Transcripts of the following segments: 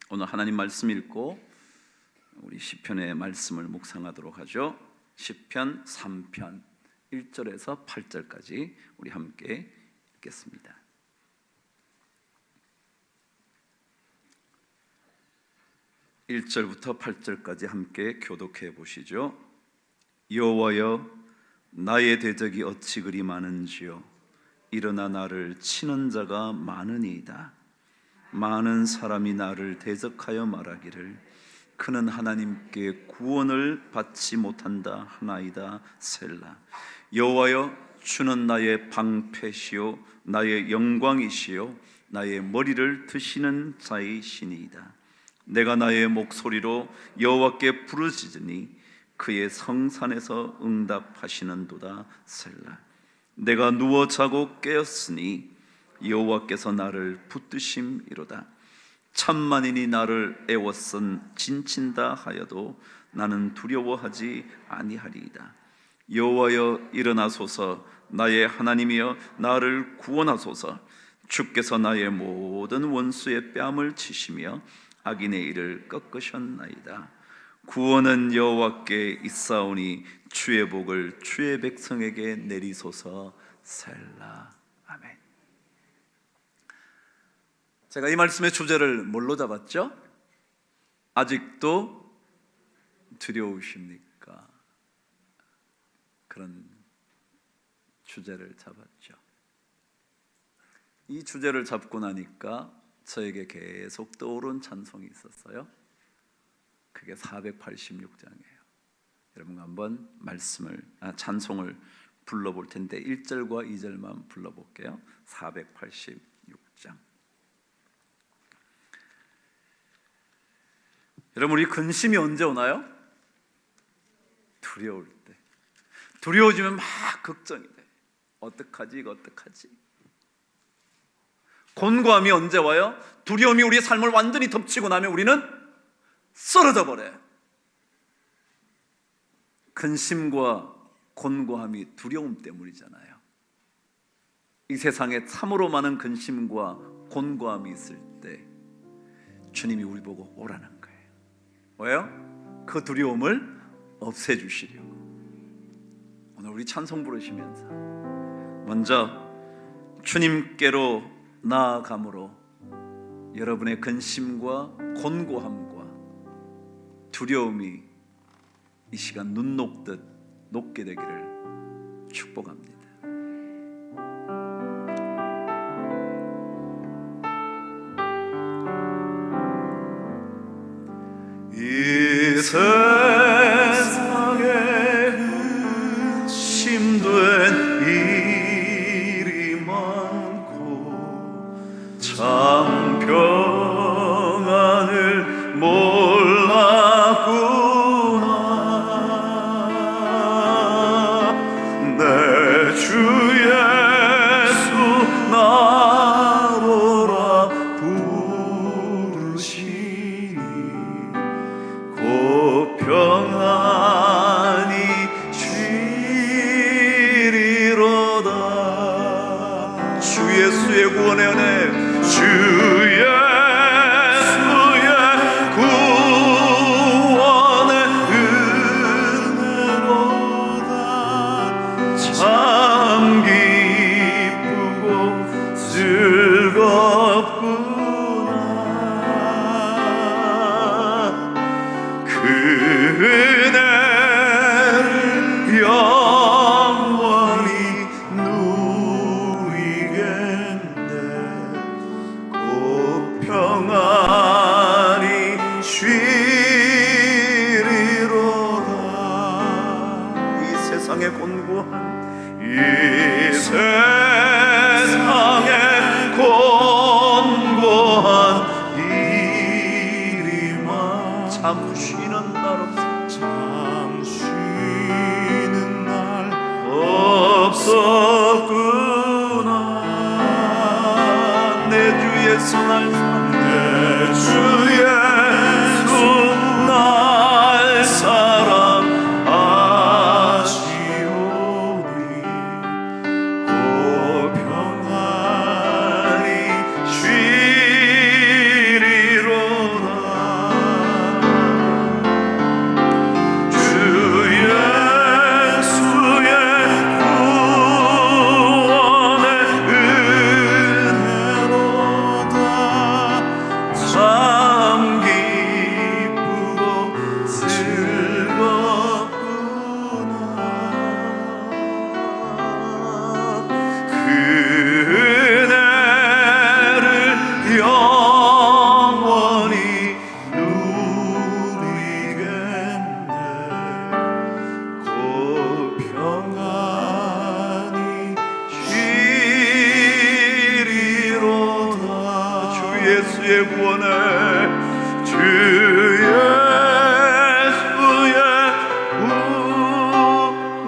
오늘 하나님 말씀 읽고 우리 시편의 말씀을 묵상하도록 하죠. 시편 3편 1절에서 8절까지 우리 함께 읽겠습니다. (1절부터) (8절까지) 함께 교독해 보시죠. 여호와여, 나의 대적이 어찌 그리 많은지요. 일어나 나를 치는 자가 많으니이다. 많은 사람이 나를 대적하여 말하기를 그는 하나님께 구원을 받지 못한다 하나이다. 셀라. 여호와여, 주는 나의 방패시요 나의 영광이시요 나의 머리를 드시는 자이시니이다. 내가 나의 목소리로 여호와께 부르짖으니 그의 성산에서 응답하시는도다. 셀라. 내가 누워 자고 깨었으니 여호와께서 나를 붙드심이로다. 천만인이 나를 애워쓴 진친다 하여도 나는 두려워하지 아니하리이다. 여호와여, 일어나소서. 나의 하나님이여, 나를 구원하소서. 주께서 나의 모든 원수의 뺨을 치시며 악인의 일을 꺾으셨나이다. 구원은 여호와께 있사오니 주의 복을 주의 백성에게 내리소서. 셀라. 아멘. 제가 이 말씀의 주제를 뭘로 잡았죠? 아직도 두려우십니까? 그런 주제를 잡았죠. 이 주제를 잡고 나니까 저에게 계속 떠오른 찬송이 있었어요. 그게 486장이에요. 여러분 한번 찬송을 불러볼 텐데 1절과 2절만 불러볼게요. 486장. 여러분, 우리 근심이 언제 오나요? 두려울 때. 두려워지면 막 걱정이 돼. 어떡하지? 이거 어떡하지? 곤고함이 언제 와요? 두려움이 우리의 삶을 완전히 덮치고 나면 우리는 쓰러져 버려요. 근심과 곤고함이 두려움 때문이잖아요. 이 세상에 참으로 많은 근심과 곤고함이 있을 때 주님이 우리 보고 오라는 거예요. 왜요? 그 두려움을 없애주시려고. 오늘 우리 찬송 부르시면서 먼저 주님께로 나아감으로 여러분의 근심과 곤고함과 두려움이 이 시간 눈 녹듯 녹게 되기를 축복합니다. 이 세상에 힘든 일이 많고 참 평안을 몰랐구나. 내 주 예수 나로라 부르시니 곧 평안이 주리로다. 주 예수의 구원의 은혜, 주 예수의 구원의 은혜로다. 참 기쁘고 즐겁구나. 그 은혜를 영원히 누리겠네. 곧 평안히 쉬리로다. 이 세상의 곤고한 이 세상의 곤고한 일이만 참 쉬는 날 없어. 참 쉬는 날 없었구나. 내 주 예수 날 내 주 예수 날 사랑하시 우리의 구원에 주 예수의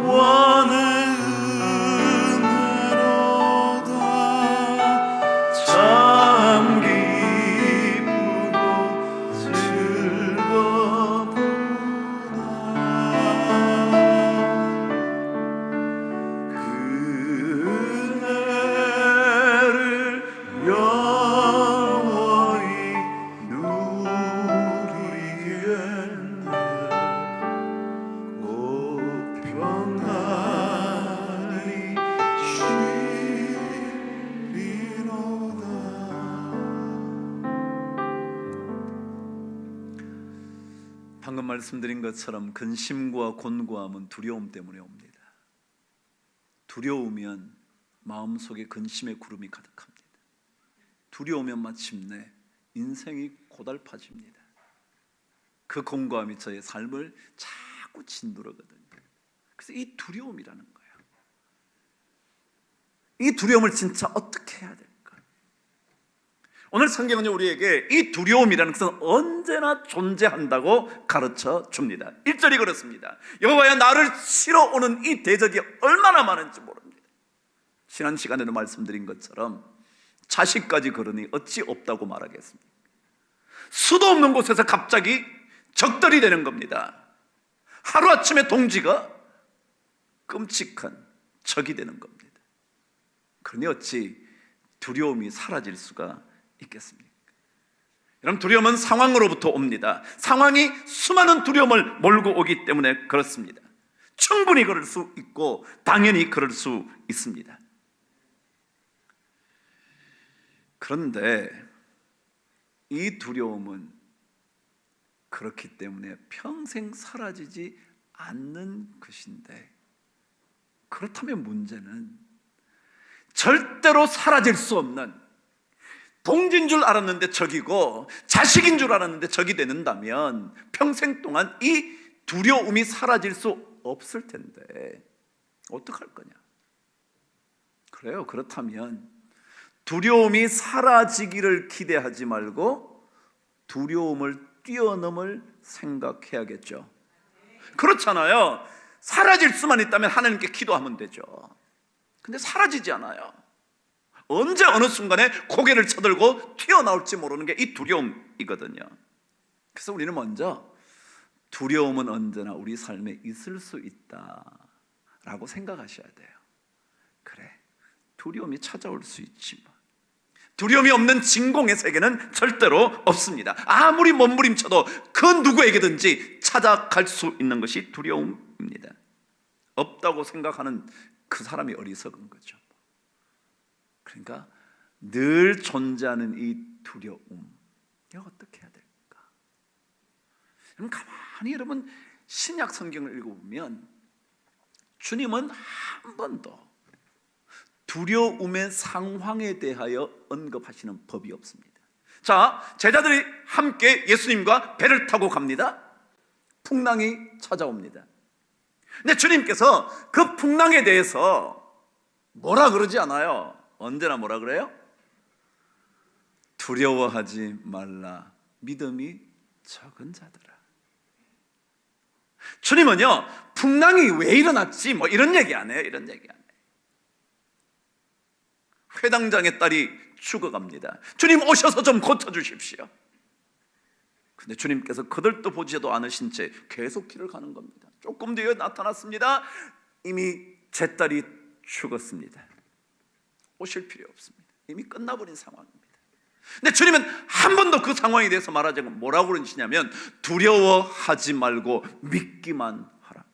구원의 은혜로다. 참 기쁘고 즐겁구나. 그 은혜를 영원히 누리겠네. 오 평안히 쉬리로다. 방금 말씀드린 것처럼 근심과 곤고함은 두려움 때문에 옵니다. 두려우면 마음속에 근심의 구름이 가득합니다. 두려우면 마침내 인생이 고달파집니다. 그 공고함이 저의 삶을 자꾸 짓누르거든요. 그래서 이 두려움이라는 거예요. 이 두려움을 진짜 어떻게 해야 될까? 오늘 성경은 우리에게 이 두려움이라는 것은 언제나 존재한다고 가르쳐 줍니다. 1절이 그렇습니다. 여호와여 나를 치러 오는 이 대적이 얼마나 많은지 모릅니다. 지난 시간에도 말씀드린 것처럼 자식까지 그러니 어찌 없다고 말하겠습니까? 수도 없는 곳에서 갑자기 적들이 되는 겁니다. 하루아침에 동지가 끔찍한 적이 되는 겁니다. 그러니 어찌 두려움이 사라질 수가 있겠습니까? 여러분, 두려움은 상황으로부터 옵니다. 상황이 수많은 두려움을 몰고 오기 때문에 그렇습니다. 충분히 그럴 수 있고 당연히 그럴 수 있습니다. 그런데 이 두려움은 그렇기 때문에 평생 사라지지 않는 것인데, 그렇다면 문제는 절대로 사라질 수 없는, 동지인 줄 알았는데 적이고 자식인 줄 알았는데 적이 되는다면 평생 동안 이 두려움이 사라질 수 없을 텐데 어떡할 거냐? 그래요. 그렇다면 두려움이 사라지기를 기대하지 말고 두려움을 뛰어넘을 생각해야겠죠. 그렇잖아요. 사라질 수만 있다면 하나님께 기도하면 되죠. 근데 사라지지 않아요. 언제 어느 순간에 고개를 쳐들고 튀어나올지 모르는 게 이 두려움이거든요. 그래서 우리는 먼저 두려움은 언제나 우리 삶에 있을 수 있다라고 생각하셔야 돼요. 그래, 두려움이 찾아올 수 있지 뭐. 두려움이 없는 진공의 세계는 절대로 없습니다. 아무리 몸부림쳐도 그 누구에게든지 찾아갈 수 있는 것이 두려움입니다. 없다고 생각하는 그 사람이 어리석은 거죠. 그러니까 늘 존재하는 이 두려움, 이거 어떻게 해야 될까? 여러분 신약 성경을 읽어보면 주님은 한 번도 두려움의 상황에 대하여 언급하시는 법이 없습니다. 자, 제자들이 함께 예수님과 배를 타고 갑니다. 풍랑이 찾아옵니다. 근데 주님께서 그 풍랑에 대해서 뭐라 그러지 않아요. 언제나 뭐라 그래요? 두려워하지 말라, 믿음이 적은 자들아. 주님은요, 풍랑이 왜 일어났지 뭐 이런 얘기 안 해요. 이런 얘기 안 해요. 회당장의 딸이 죽어갑니다. 주님 오셔서 좀 고쳐주십시오. 근데 주님께서 그들도 보지도 않으신 채 계속 길을 가는 겁니다. 조금 뒤에 나타났습니다. 이미 제 딸이 죽었습니다. 오실 필요 없습니다. 이미 끝나버린 상황입니다. 근데 주님은 한 번도 그 상황에 대해서 말하지 않고 뭐라고 그러시냐면 두려워하지 말고 믿기만 하라.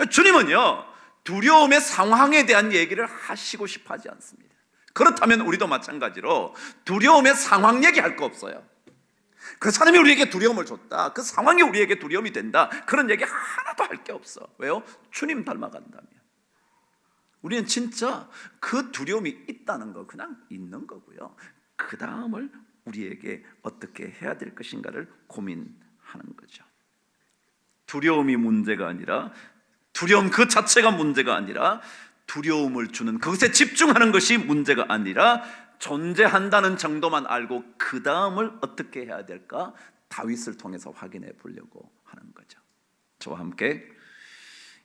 주님은요, 두려움의 상황에 대한 얘기를 하시고 싶어 하지 않습니다. 그렇다면 우리도 마찬가지로 두려움의 상황 얘기할 거 없어요. 그 사람이 우리에게 두려움을 줬다, 그 상황이 우리에게 두려움이 된다, 그런 얘기 하나도 할 게 없어. 왜요? 주님 닮아간다면. 우리는 진짜 그 두려움이 있다는 거 그냥 있는 거고요, 그 다음을 우리에게 어떻게 해야 될 것인가를 고민하는 거죠. 두려움이 문제가 아니라, 두려움 그 자체가 문제가 아니라, 두려움을 주는 그것에 집중하는 것이 문제가 아니라 존재한다는 정도만 알고 그 다음을 어떻게 해야 될까? 다윗을 통해서 확인해 보려고 하는 거죠. 저와 함께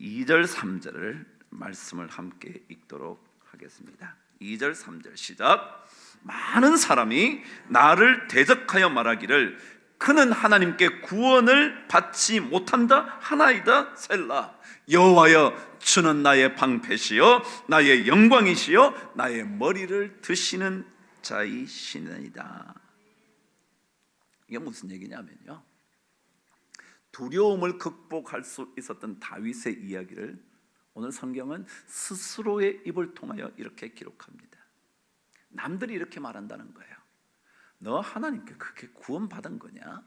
2절 3절을 말씀을 함께 읽도록 하겠습니다. 2절 3절 시작. 많은 사람이 나를 대적하여 말하기를 그는 하나님께 구원을 받지 못한다 하나이다 셀라. 여호와여 주는 나의 방패시요 나의 영광이시요 나의 머리를 드시는 자이시니이다. 이게 무슨 얘기냐면요, 두려움을 극복할 수 있었던 다윗의 이야기를 오늘 성경은 스스로의 입을 통하여 이렇게 기록합니다. 남들이 이렇게 말한다는 거예요. 너 하나님께 그렇게 구원받은 거냐?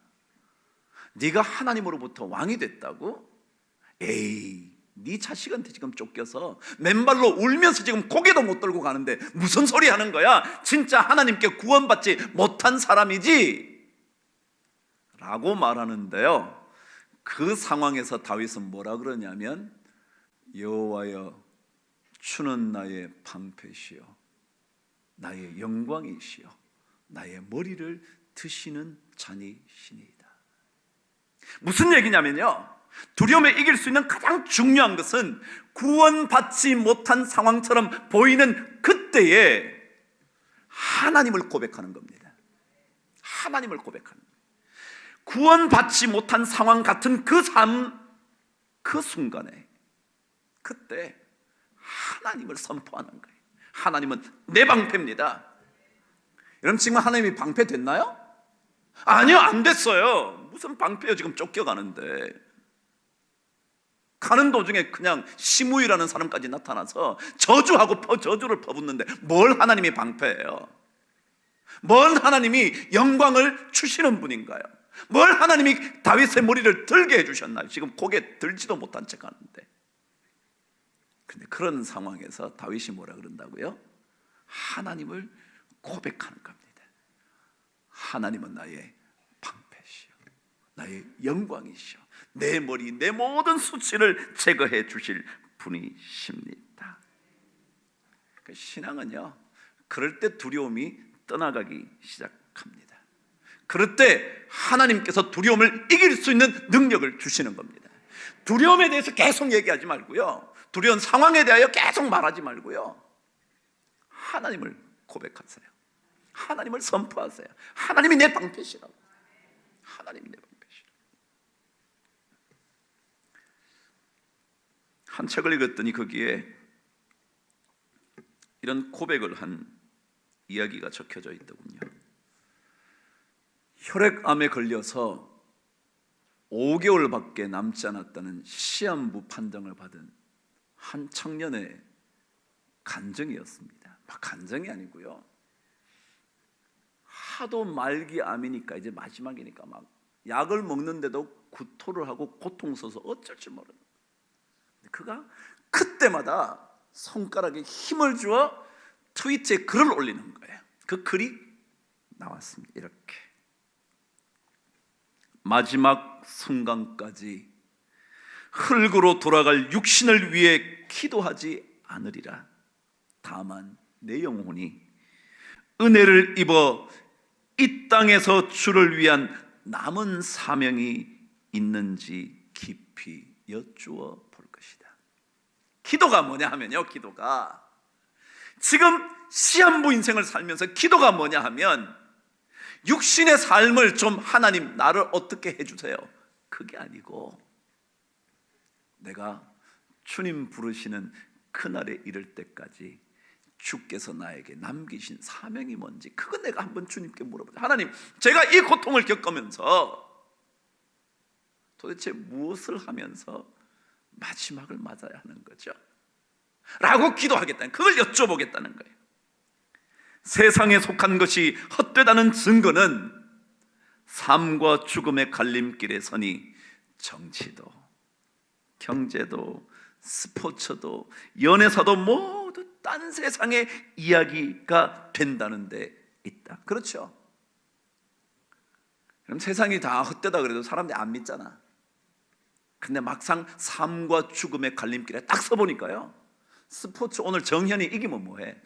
네가 하나님으로부터 왕이 됐다고? 에이, 네 자식한테 지금 쫓겨서 맨발로 울면서 지금 고개도 못 들고 가는데 무슨 소리 하는 거야? 진짜 하나님께 구원받지 못한 사람이지? 라고 말하는데요, 그 상황에서 다윗은 뭐라 그러냐면 여호와여 주는 나의 방패시요 나의 영광이시요 나의 머리를 드시는 자니시니이다. 무슨 얘기냐면요, 두려움에 이길 수 있는 가장 중요한 것은 구원받지 못한 상황처럼 보이는 그때에 하나님을 고백하는 겁니다. 하나님을 고백하는 거예요. 구원받지 못한 상황 같은 그 삶, 그 순간에 그때 하나님을 선포하는 거예요. 하나님은 내 방패입니다. 여러분 지금 하나님이 방패 됐나요? 아니요, 안 됐어요. 무슨 방패요? 지금 쫓겨가는데. 가는 도중에 그냥 시므이라는 사람까지 나타나서 저주하고 저주를 퍼붓는데 뭘 하나님이 방패예요? 뭘 하나님이 영광을 주시는 분인가요? 뭘 하나님이 다윗의 머리를 들게 해주셨나요? 지금 고개 들지도 못한 척 하는데. 근데 그런 상황에서 다윗이 뭐라 그런다고요? 하나님을 고백하는 겁니다. 하나님은 나의 방패시오 나의 영광이시오 내 머리 내 모든 수치를 제거해 주실 분이십니다. 신앙은요, 그럴 때 두려움이 떠나가기 시작합니다. 그럴 때 하나님께서 두려움을 이길 수 있는 능력을 주시는 겁니다. 두려움에 대해서 계속 얘기하지 말고요, 두려운 상황에 대하여 계속 말하지 말고요, 하나님을 고백하세요. 하나님을 선포하세요. 하나님이 내 방패시라고. 하나님이 내 방패시라고. 한 책을 읽었더니 거기에 이런 고백을 한 이야기가 적혀져 있더군요. 혈액암에 걸려서 5개월밖에 남지 않았다는 시한부 판정을 받은 한 청년의 간증이었습니다. 막 간증이 아니고요, 하도 말기암이니까 이제 마지막이니까 막 약을 먹는데도 구토를 하고 고통스러워서 어쩔 줄 모르는 거예요. 그가 그때마다 손가락에 힘을 주어 트위터에 글을 올리는 거예요. 그 글이 나왔습니다. 이렇게: 마지막 순간까지 흙으로 돌아갈 육신을 위해 기도하지 않으리라. 다만 내 영혼이 은혜를 입어 이 땅에서 주를 위한 남은 사명이 있는지 깊이 여쭈어 볼 것이다. 기도가 뭐냐 하면요, 기도가 지금 시한부 인생을 살면서 기도가 뭐냐 하면 육신의 삶을 좀 하나님 나를 어떻게 해주세요, 그게 아니고 내가 주님 부르시는 그날에 이를 때까지 주께서 나에게 남기신 사명이 뭔지 그거 내가 한번 주님께 물어보자. 하나님, 제가 이 고통을 겪으면서 도대체 무엇을 하면서 마지막을 맞아야 하는 거죠? 라고 기도하겠다는, 그걸 여쭤보겠다는 거예요. 세상에 속한 것이 헛되다는 증거는 삶과 죽음의 갈림길에 서니 정치도 경제도 스포츠도 연애사도 모두 딴 세상의 이야기가 된다는 데 있다. 그렇죠? 그럼 세상이 다 헛되다 그래도 사람들이 안 믿잖아. 근데 막상 삶과 죽음의 갈림길에 딱 서보니까요, 스포츠 오늘 정현이 이기면 뭐해?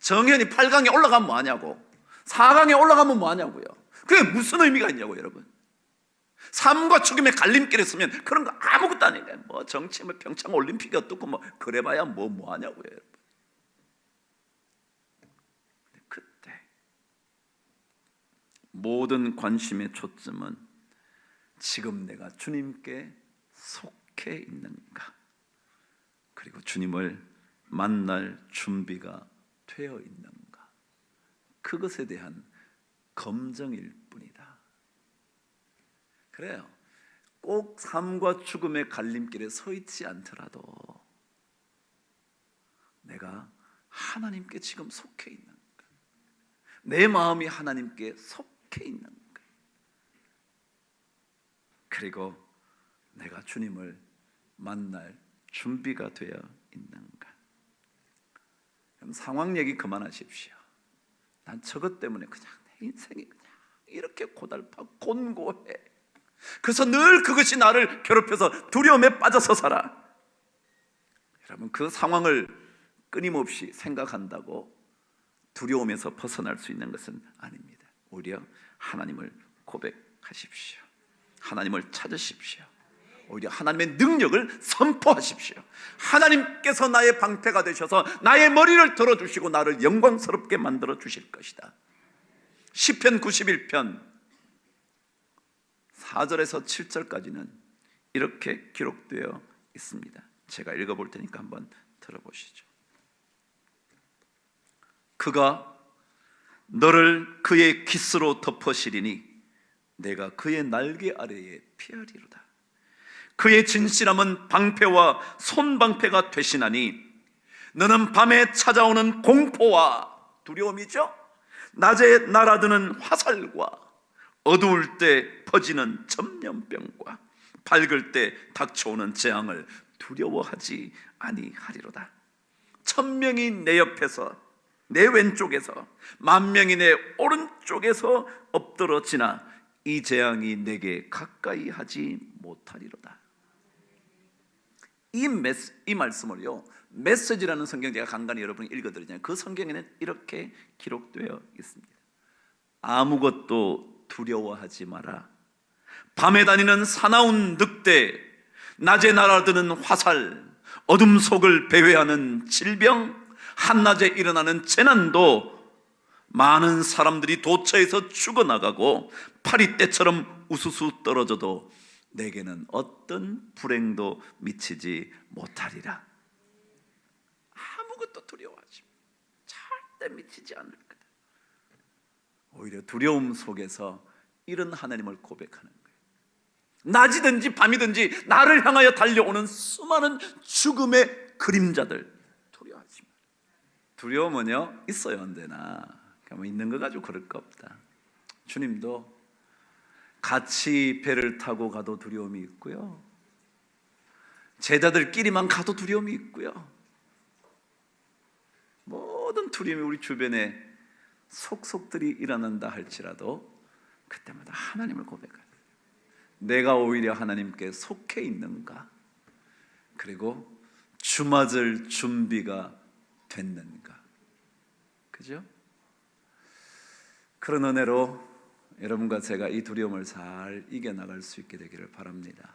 정현이 8강에 올라가면 뭐하냐고, 4강에 올라가면 뭐하냐고요. 그게 무슨 의미가 있냐고 여러분. 삶과 죽음의 갈림길에 서면 그런 거 아무것도 아니에요. 뭐 정치, 뭐 평창 올림픽이 어떻고 뭐 그래봐야 뭐하냐고요 여러분. 그때 모든 관심의 초점은 지금 내가 주님께 속해 있는가, 그리고 주님을 만날 준비가 되어 있는가, 그것에 대한 검증일 뿐이다. 그래요. 꼭 삶과 죽음의 갈림길에 서 있지 않더라도 내가 하나님께 지금 속해 있는가, 내 마음이 하나님께 속해 있는가, 그리고 내가 주님을 만날 준비가 되어 있는가. 그럼 상황 얘기 그만하십시오. 난 저것 때문에 그냥 내 인생이 그냥 이렇게 고달파 곤고해. 그래서 늘 그것이 나를 괴롭혀서 두려움에 빠져서 살아. 여러분, 그 상황을 끊임없이 생각한다고 두려움에서 벗어날 수 있는 것은 아닙니다. 오히려 하나님을 고백하십시오. 하나님을 찾으십시오. 오히려 하나님의 능력을 선포하십시오. 하나님께서 나의 방패가 되셔서 나의 머리를 들어주시고 나를 영광스럽게 만들어 주실 것이다. 시편 91편 4절에서 7절까지는 이렇게 기록되어 있습니다. 제가 읽어볼 테니까 한번 들어보시죠. 그가 너를 그의 깃으로 덮으시리니 내가 그의 날개 아래에 피하리로다. 그의 진실함은 방패와 손방패가 되시나니 너는 밤에 찾아오는 공포와 두려움이죠, 낮에 날아드는 화살과 어두울 때 퍼지는 전염병과 밝을 때 닥쳐오는 재앙을 두려워하지 아니하리로다. 1000명이 내 옆에서 내 왼쪽에서 10,000명이 내 오른쪽에서 엎드러지나 이 재앙이 내게 가까이 하지 못하리로다. 이 말씀을요, 메시지라는 성경 제가 간간히 여러분이 읽어드리잖아요. 그 성경에는 이렇게 기록되어 있습니다. 아무것도 두려워하지 마라. 밤에 다니는 사나운 늑대, 낮에 날아드는 화살, 어둠 속을 배회하는 질병, 한낮에 일어나는 재난도 많은 사람들이 도처에서 죽어나가고 파리떼처럼 우수수 떨어져도 내게는 어떤 불행도 미치지 못하리라. 아무것도 두려워하지 절대 미치지 않을 거다. 오히려 두려움 속에서 이런 하나님을 고백하는 거예요. 낮이든지 밤이든지 나를 향하여 달려오는 수많은 죽음의 그림자들 두려워하지 마. 두려움은요 있어요 언제나. 뭐 있는 거 가지고 그럴 거 없다. 주님도 같이 배를 타고 가도 두려움이 있고요, 제자들끼리만 가도 두려움이 있고요, 모든 두려움이 우리 주변에 속속들이 일어난다 할지라도 그때마다 하나님을 고백하는, 내가 오히려 하나님께 속해 있는가, 그리고 주맞을 준비가 됐는가. 그죠? 그런 은혜로 여러분과 제가 이 두려움을 잘 이겨나갈 수 있게 되기를 바랍니다.